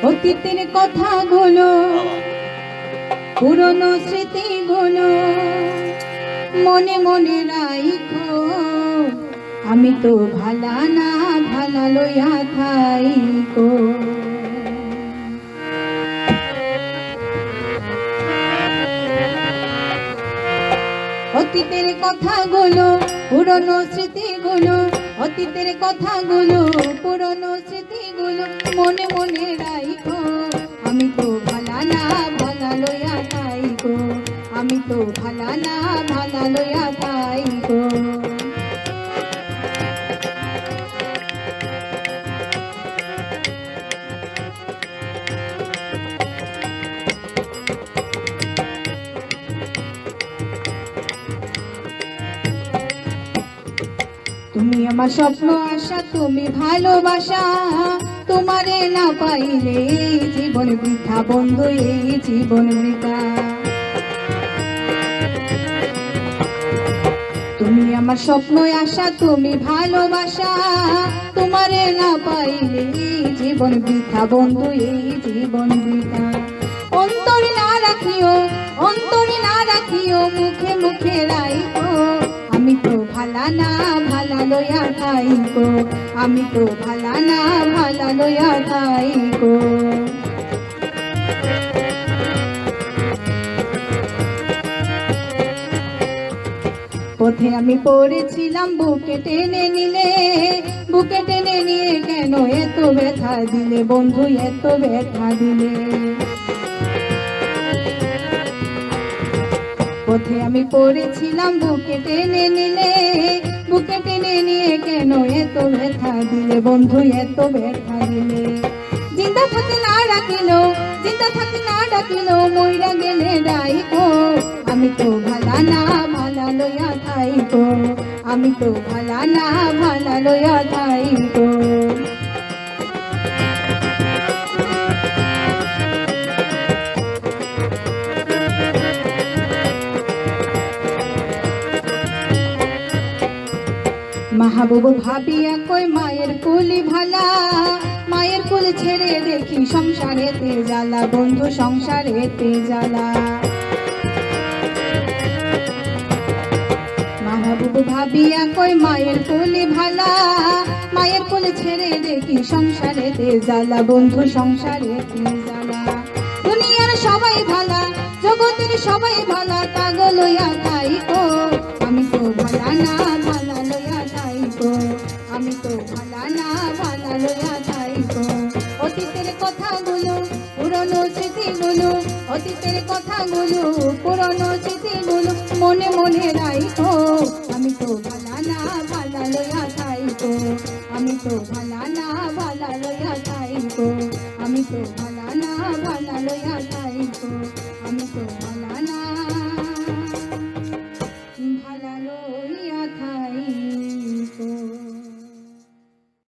অতীতের কথাগুলো, পুরনো স্মৃতিগুলো মনে মনে রাইখো। আমি তো ভালা না ভালা লইয়া থাইকো। অতীতের কথাগুলো, পুরনো স্মৃতিগুলো, অতীতের কথাগুলো, পুরনো স্মৃতিগুলো মনে মনে রাইখো। আমি তো ভালা না ভালা লইয়া থাইকো। আমি তো ভালা না ভালা লইয়া থাইকো। তুমি আমার স্বপ্ন আশা, তুমি ভালোবাসা, তোমারে না পাইলে এই জীবন বৃথা বন্ধু, এই জীবন বৃথা। তুমি আমার স্বপ্ন আশা, তুমি ভালোবাসা, তোমারে না পাইলে এই জীবন বৃথা বন্ধু, এই জীবন বৃথা। অন্তরে না রাখিও, অন্তরে না রাখিও, মুখে মুখে রাইখো। আমি তো ভালা না ভালা লইয়া থাইকো। আমি তো ভালা না ভালা লইয়া থাইকো। পথে আমি পড়েছিলাম, বুকে টেনে নিলে, বুকে টেনে নিয়ে কেন এত ব্যথা দিলে বন্ধু, এত ব্যথা দিলে। পথে আমি পড়েছিলাম, বুকে টেনে নিলে, বুকে টেনে নিয়ে কেন এত ব্যথা দিলে বন্ধু, এত ব্যথা দিলে। জিন্দা থাকতে না ডাকিল, জিন্দা থাকতে না ডাকিল, মইরা গেলে রাইখো। আমি তো ভালা না ভালা লইয়া থাইকো। আমি তো ভালা না ভালা লইয়া থাইকো। মাহবুব ভাবিয়া কই মায়ের কুলি ভালা, মায়ের কুল ছেড়ে দেখি সংসারেতে জ্বালা বন্ধু, সংসারেতে জ্বালা। মাহবুব ভাবিয়া কই মায়ের কুলি ভালা, মায়ের কুল ছেড়ে দেখি সংসারেতে জ্বালা বন্ধু, সংসারেতে জ্বালা। দুনিয়ার সবাই ভালা, জগতের সবাই ভালা, তাগো লইয়া থাইকো। আমি তো ভালা না ভালা লইয়া থাইকো। আমি তো ভালা না ভালা লইয়া থাইকো। অতীতের কথাগুলো, পুরনো স্মৃতিগুলো, অতীতের কথাগুলো, পুরনো স্মৃতিগুলো মনে মনে রাইখো। আমি তো ভালা না ভালা লইয়া থাইকো। আমি তো ভালা না ভালা লইয়া থাইকো। আমি তো ভালা না ভালা লইয়া থাইকো। আমি তো ভালা না